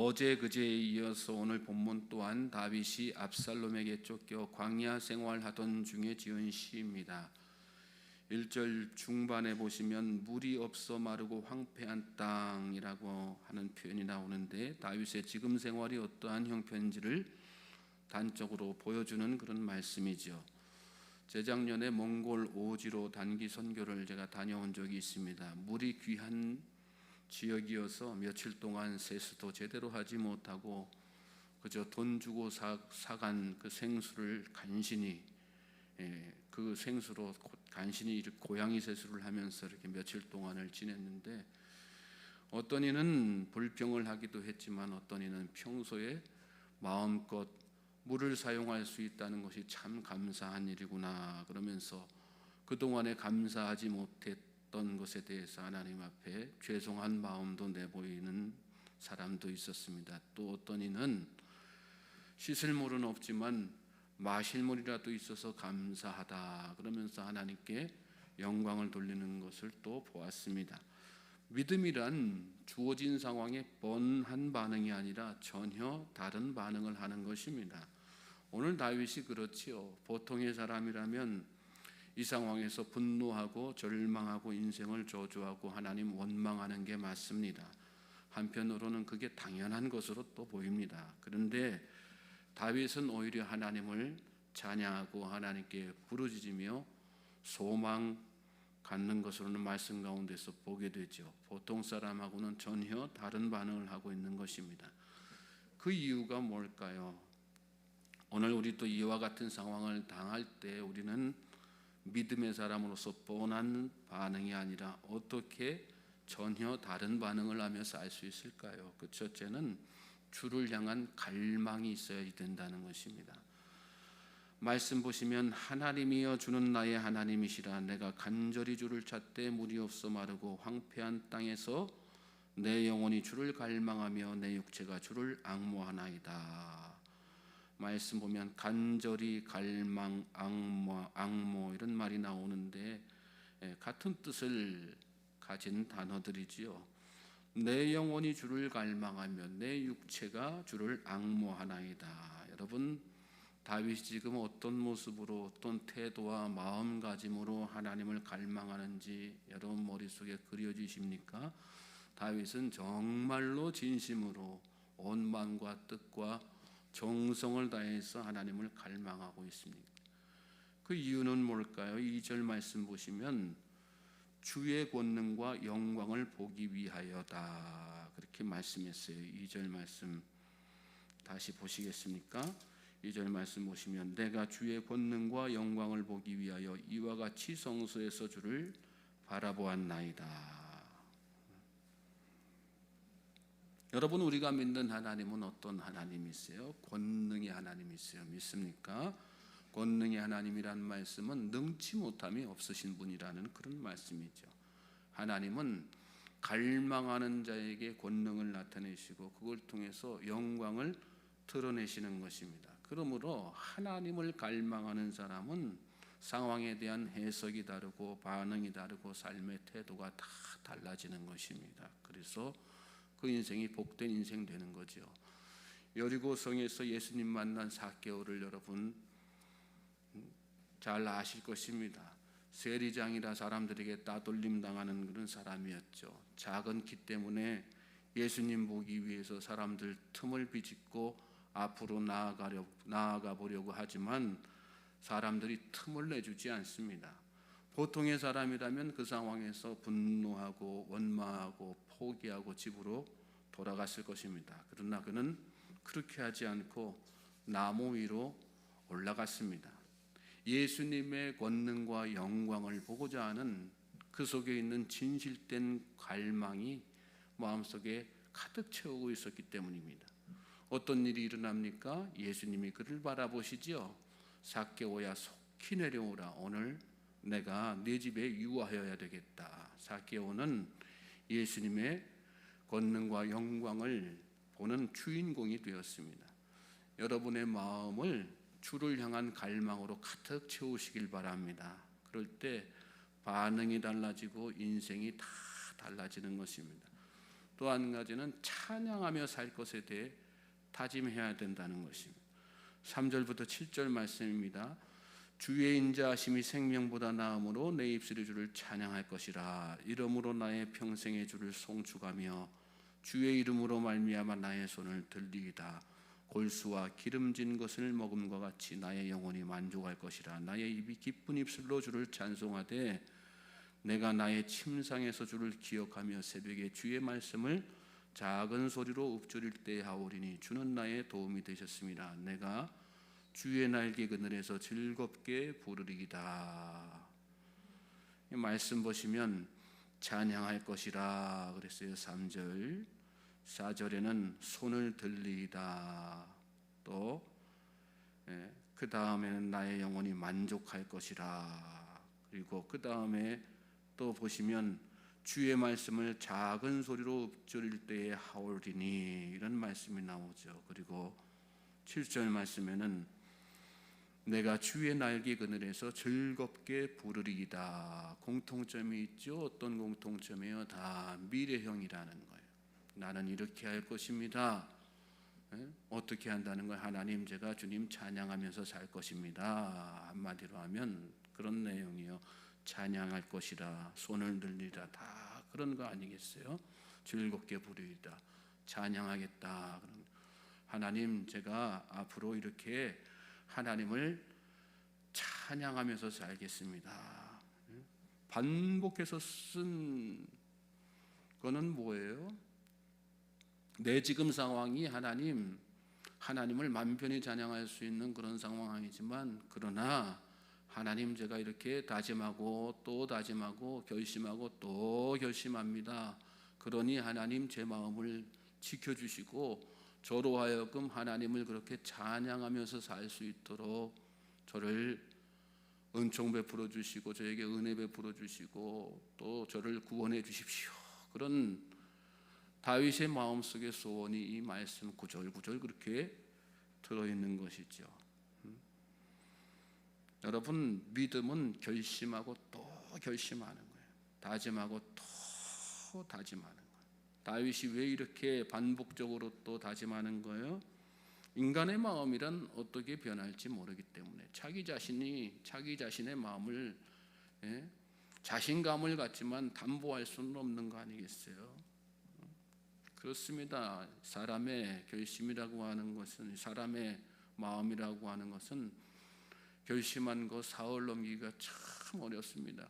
어제 그제에 이어서 오늘 본문 또한 다윗이 압살롬에게 쫓겨 광야 생활하던 중에 지은 시입니다. 1절 중반에 보시면 물이 없어 마르고 황폐한 땅이라고 하는 표현이 나오는데 다윗의 지금 생활이 어떠한 형편인지를 단적으로 보여주는 그런 말씀이죠. 재작년에 몽골 오지로 단기 선교를 제가 다녀온 적이 있습니다. 물이 귀한 지역이어서 며칠 동안 세수도 제대로 하지 못하고 그저 돈 주고 사간 그 생수를 간신히 그 생수로 간신히 고양이 세수를 하면서 이렇게 며칠 동안을 지냈는데 어떤 이는 불평을 하기도 했지만 어떤 이는 평소에 마음껏 물을 사용할 수 있다는 것이 참 감사한 일이구나 그러면서 그동안에 감사하지 못했던 것에 대해서 하나님 앞에 죄송한 마음도 내보이는 사람도 있었습니다. 또 어떤 이는 씻을 물은 없지만 마실 물이라도 있어서 감사하다 그러면서 하나님께 영광을 돌리는 것을 또 보았습니다. 믿음이란 주어진 상황에 뻔한 반응이 아니라 전혀 다른 반응을 하는 것입니다. 오늘 다윗이 그렇지요. 보통의 사람이라면 이 상황에서 분노하고 절망하고 인생을 저주하고 하나님 원망하는 게 맞습니다. 한편으로는 그게 당연한 것으로 또 보입니다. 그런데 다윗은 오히려 하나님을 찬양하고 하나님께 부르짖으며 소망 갖는 것으로는 말씀 가운데서 보게 되죠. 보통 사람하고는 전혀 다른 반응을 하고 있는 것입니다. 그 이유가 뭘까요? 오늘 우리 또 이와 같은 상황을 당할 때 우리는 믿음의 사람으로서 뻔한 반응이 아니라 어떻게 전혀 다른 반응을 하면서 알 수 있을까요? 그 첫째는 주를 향한 갈망이 있어야 된다는 것입니다. 말씀 보시면 하나님이여 주는 나의 하나님이시라 내가 간절히 주를 찾되 물이 없어 마르고 황폐한 땅에서 내 영혼이 주를 갈망하며 내 육체가 주를 앙모하나이다. 말씀 보면 간절히 갈망 앙모 이런 말이 나오는데 같은 뜻을 가진 단어들이지요. 내 영혼이 주를 갈망하며 내 육체가 주를 앙모하나이다. 여러분 다윗이 지금 어떤 모습으로 어떤 태도와 마음가짐으로 하나님을 갈망하는지 여러분 머릿속에 그려지십니까? 다윗은 정말로 진심으로 온 마음과 뜻과 정성을 다해서 하나님을 갈망하고 있습니다. 그 이유는 뭘까요? 2절 말씀 보시면 주의 권능과 영광을 보기 위하여다 그렇게 말씀했어요. 2절 말씀 다시 보시겠습니까? 2절 말씀 보시면 내가 주의 권능과 영광을 보기 위하여 이와 같이 성소에서 주를 바라보았나이다. 여러분 우리가 믿는 하나님은 어떤 하나님이세요? 권능의 하나님이세요. 믿습니까? 권능의 하나님이란 말씀은 능치 못함이 없으신 분이라는 그런 말씀이죠. 하나님은 갈망하는 자에게 권능을 나타내시고 그걸 통해서 영광을 드러내시는 것입니다. 그러므로 하나님을 갈망하는 사람은 상황에 대한 해석이 다르고 반응이 다르고 삶의 태도가 다 달라지는 것입니다. 그래서 그 인생이 복된 인생 되는 거죠. 여리고성에서 예수님 만난 삭개오를 여러분 잘 아실 것입니다. 세리장이라 사람들에게 따돌림 당하는 그런 사람이었죠. 작은 키 때문에 예수님 보기 위해서 사람들 틈을 비집고 앞으로 나아가 보려고 하지만 사람들이 틈을 내주지 않습니다. 보통의 사람이라면 그 상황에서 분노하고 원망하고 포기하고 집으로 돌아갔을 것입니다. 그러나 그는 그렇게 하지 않고 나무 위로 올라갔습니다. 예수님의 권능과 영광을 보고자 하는 그 속에 있는 진실된 갈망이 마음속에 가득 채우고 있었기 때문입니다. 어떤 일이 일어납니까? 예수님이 그를 바라보시지요. 삭개오야 속히 내려오라. 오늘 내가 네 집에 유하여야 되겠다. 삭개오는 예수님의 권능과 영광을 보는 주인공이 되었습니다. 여러분의 마음을 주를 향한 갈망으로 가득 채우시길 바랍니다. 그럴 때 반응이 달라지고 인생이 다 달라지는 것입니다. 또 한 가지는 찬양하며 살 것에 대해 다짐해야 된다는 것입니다. 3절부터 7절 말씀입니다. 주의 인자하심이 생명보다 나음으로 내 입술이 주를 찬양할 것이라. 이러므로 나의 평생의 주를 송축하며 주의 이름으로 말미암아 나의 손을 들리이다. 골수와 기름진 것을 먹음과 같이 나의 영혼이 만족할 것이라. 나의 입이 기쁜 입술로 주를 찬송하되 내가 나의 침상에서 주를 기억하며 새벽에 주의 말씀을 작은 소리로 읊조릴 때 하오리니 주는 나의 도움이 되셨습니다. 내가 주의 날개 그늘에서 즐겁게 부르리이다. 이 말씀 보시면 찬양할 것이라 그랬어요. 3절 4절에는 손을 들리이다. 또 그 다음에는 나의 영혼이 만족할 것이라. 그리고 그 다음에 또 보시면 주의 말씀을 작은 소리로 읊조릴 때에 하오리니 이런 말씀이 나오죠. 그리고 7절 말씀에는 내가 주의 날개 그늘에서 즐겁게 부르리이다. 공통점이 있죠. 어떤 공통점이에요? 다 미래형이라는 거예요. 나는 이렇게 할 것입니다. 어떻게 한다는 거예요? 하나님, 제가 주님 찬양하면서 살 것입니다. 한마디로 하면 그런 내용이요. 찬양할 것이라, 손을 들리라, 다 그런 거 아니겠어요? 즐겁게 부르리이다, 찬양하겠다. 하나님, 제가 앞으로 이렇게 하나님을 찬양하면서 살겠습니다. 반복해서 쓴 거는 뭐예요? 내 지금 상황이 하나님을 만편히 찬양할 수 있는 그런 상황이지만, 그러나 하나님, 제가 이렇게 다짐하고 또 다짐하고 결심하고 또 결심합니다. 그러니 하나님, 제 마음을 지켜주시고 저로 하여금 하나님을 그렇게 찬양하면서 살 수 있도록 저를 은총 베풀어 주시고 저에게 은혜 베풀어 주시고 또 저를 구원해 주십시오. 그런 다윗의 마음속의 소원이 이 말씀 구절구절 그렇게 들어있는 것이죠. 여러분, 믿음은 결심하고 또 결심하는 거예요. 다짐하고 또 다짐하는 거예요. 다윗이 왜 이렇게 반복적으로 또 다짐하는 거예요? 인간의 마음이란 어떻게 변할지 모르기 때문에 자기 자신의 마음을 자신감을 갖지만 담보할 수는 없는 거 아니겠어요? 그렇습니다. 사람의 결심이라고 하는 것은, 사람의 마음이라고 하는 것은 결심한 거 사흘 넘기기가 참 어렵습니다.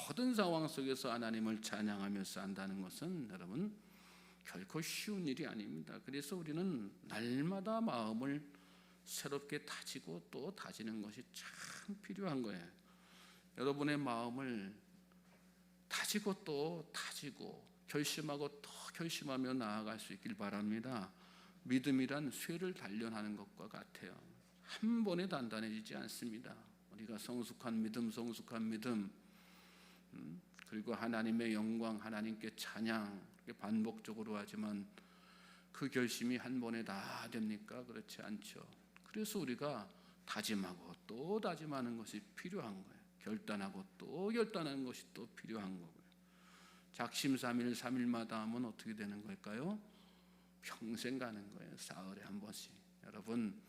모든 상황 속에서 하나님을 찬양하며 산다는 것은 여러분 결코 쉬운 일이 아닙니다. 그래서 우리는 날마다 마음을 새롭게 다지고 또 다지는 것이 참 필요한 거예요. 여러분의 마음을 다지고 또 다지고 결심하고 또 결심하며 나아갈 수 있길 바랍니다. 믿음이란 쇠를 단련하는 것과 같아요. 한 번에 단단해지지 않습니다. 우리가 성숙한 믿음, 그리고 하나님의 영광, 하나님께 찬양, 반복적으로 하지만 그 결심이 한 번에 다 됩니까? 그렇지 않죠. 그래서 우리가 다짐하고 또 다짐하는 것이 필요한 거예요. 결단하고 또 결단하는 것이 또 필요한 거고요. 작심삼일 3일마다 하면 어떻게 되는 걸까요? 평생 가는 거예요. 사흘에 한 번씩. 여러분,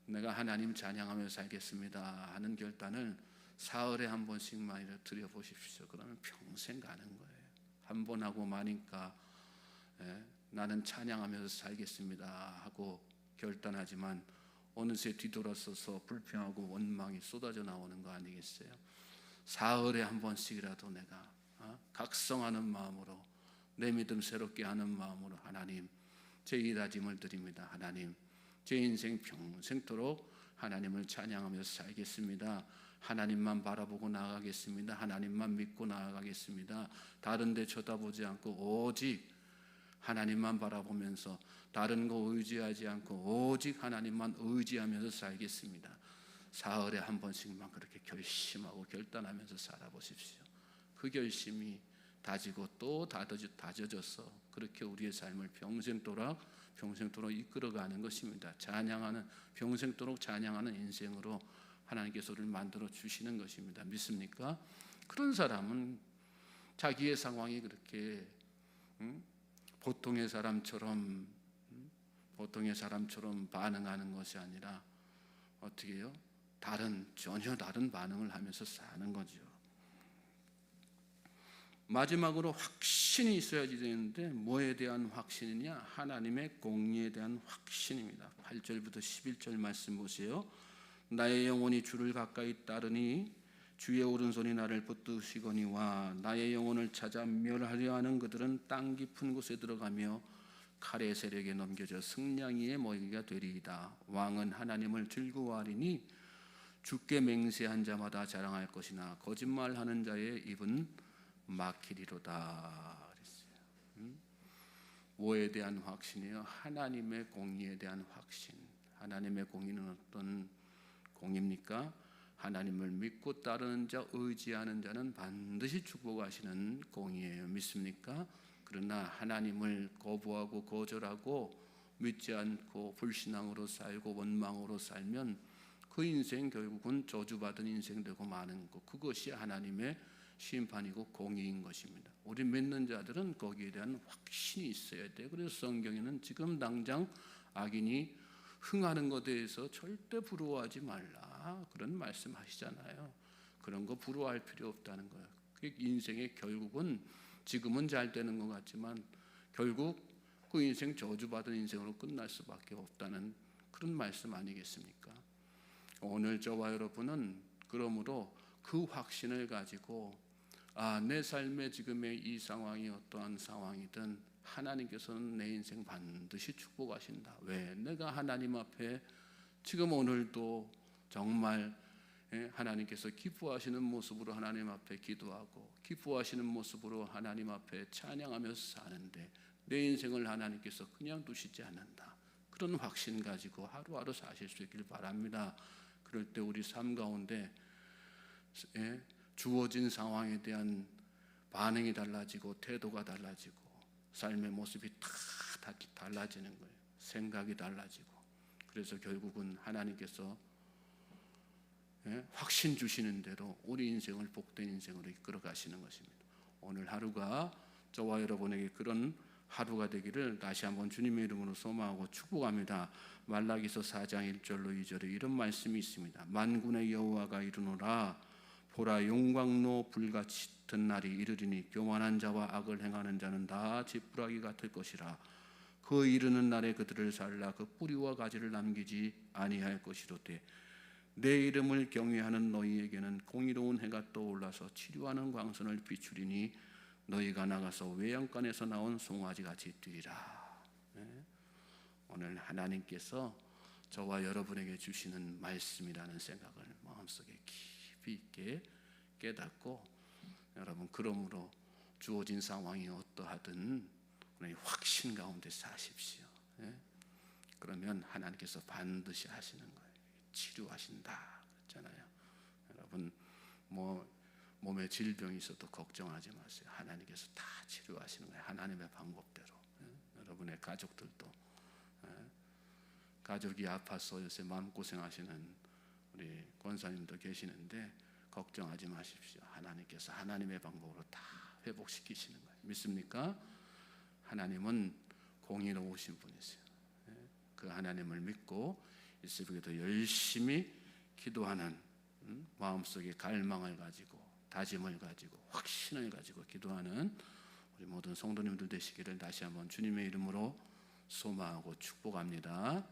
내가 하나님 찬양하며 살겠습니다 하는 결단을 사흘에 한 번씩만 드려보십시오. 그러면 평생 가는 거예요. 한 번 하고 마니까 나는 찬양하면서 살겠습니다 하고 결단하지만 어느새 뒤돌아서서 불평하고 원망이 쏟아져 나오는 거 아니겠어요? 사흘에 한 번씩이라도 내가 각성하는 마음으로, 내 믿음 새롭게 하는 마음으로, 하나님, 제 이 다짐을 드립니다. 하나님, 제 인생 평생토록 하나님을 찬양하면서 살겠습니다. 하나님만 바라보고 나아가겠습니다. 하나님만 믿고 나아가겠습니다. 다른 데 쳐다보지 않고 오직 하나님만 바라보면서 다른 거 의지하지 않고 오직 하나님만 의지하면서 살겠습니다. 사흘에 한 번씩만 그렇게 결심하고 결단하면서 살아보십시오. 그 결심이 다지고 또 다져져서 그렇게 우리의 삶을 평생토록 이끌어가는 것입니다. 평생토록 찬양하는 인생으로 하나님께서 우리를 만들어 주시는 것입니다. 믿습니까? 그런 사람은 자기의 상황이 그렇게 보통의 사람처럼 반응하는 것이 아니라 어떻게 해요? 전혀 다른 반응을 하면서 사는 거죠. 마지막으로 확신이 있어야지 되는데 뭐에 대한 확신이냐? 하나님의 공의에 대한 확신입니다. 8절부터 11절 말씀 보세요. 나의 영혼이 주를 가까이 따르니 주의 오른손이 나를 붙드시거니와 나의 영혼을 찾아 멸하려 하는 그들은 땅 깊은 곳에 들어가며 칼의 세력에 넘겨져 승냥이의 먹이가 되리이다. 왕은 하나님을 즐거워하리니 주께 맹세한 자마다 자랑할 것이나 거짓말하는 자의 입은 막히리로다. 그랬어요. 뭐에 대한 확신이요? 하나님의 공의에 대한 확신. 하나님의 공의는 어떤 공의입니까? 하나님을 믿고 따르는 자, 의지하는 자는 반드시 축복하시는 공의예요. 믿습니까? 그러나 하나님을 거부하고 거절하고 믿지 않고 불신앙으로 살고 원망으로 살면 그 인생 결국은 저주받은 인생 되고 마는 것, 그것이 하나님의 심판이고 공의인 것입니다. 우리 믿는 자들은 거기에 대한 확신이 있어야 돼. 그래서 성경에는 지금 당장 악인이 흥하는 것에 대해서 절대 부러워하지 말라, 그런 말씀하시잖아요. 그런 거 부러워할 필요 없다는 거예요. 인생의 결국은 지금은 잘 되는 것 같지만 결국 그 인생 저주받은 인생으로 끝날 수밖에 없다는 그런 말씀 아니겠습니까? 오늘 저와 여러분은 그러므로 그 확신을 가지고 내 삶의 지금의 이 상황이 어떠한 상황이든 하나님께서는 내 인생 반드시 축복하신다. 왜? 내가 하나님 앞에 지금 오늘도 정말 하나님께서 기뻐하시는 모습으로 하나님 앞에 기도하고 기뻐하시는 모습으로 하나님 앞에 찬양하면서 사는데 내 인생을 하나님께서 그냥 두시지 않는다. 그런 확신 가지고 하루하루 사실 수 있길 바랍니다. 그럴 때 우리 삶 가운데 주어진 상황에 대한 반응이 달라지고 태도가 달라지고 삶의 모습이 다 달라지는 거예요. 생각이 달라지고. 그래서 결국은 하나님께서 확신 주시는 대로 우리 인생을 복된 인생으로 이끌어 가시는 것입니다. 오늘 하루가 저와 여러분에게 그런 하루가 되기를 다시 한번 주님의 이름으로 소망하고 축복합니다. 말라기서 4장 1절로 2절에 이런 말씀이 있습니다. 만군의 여호와가 이르노라 보라 용광로 불같이 든 날이 이르리니 교만한 자와 악을 행하는 자는 다 지푸라기 같을 것이라. 그 이르는 날에 그들을 살라 그 뿌리와 가지를 남기지 아니할 것이로되 내 이름을 경외하는 너희에게는 공의로운 해가 떠올라서 치료하는 광선을 비추리니 너희가 나가서 외양간에서 나온 송아지같이 뛰리라. 오늘 하나님께서 저와 여러분에게 주시는 말씀이라는 생각을 마음속에 깊이 있게 깨닫고 여러분 그러므로 주어진 상황이 어떠하든 확신 가운데 사십시오. 그러면 하나님께서 반드시 하시는 거예요. 치료하신다 그랬잖아요. 여러분 몸에 질병이 있어도 걱정하지 마세요. 하나님께서 다 치료하시는 거예요. 하나님의 방법대로. 여러분의 가족들도 가족이 아파서 요새 마음고생하시는 우리 권사님도 계시는데 걱정하지 마십시오. 하나님께서 하나님의 방법으로 다 회복시키시는 거예요. 믿습니까? 하나님은 공의로우신 분이세요. 그 하나님을 믿고 이 새벽에도 열심히 기도하는 마음속에 갈망을 가지고 다짐을 가지고 확신을 가지고 기도하는 우리 모든 성도님들 되시기를 다시 한번 주님의 이름으로 소망하고 축복합니다.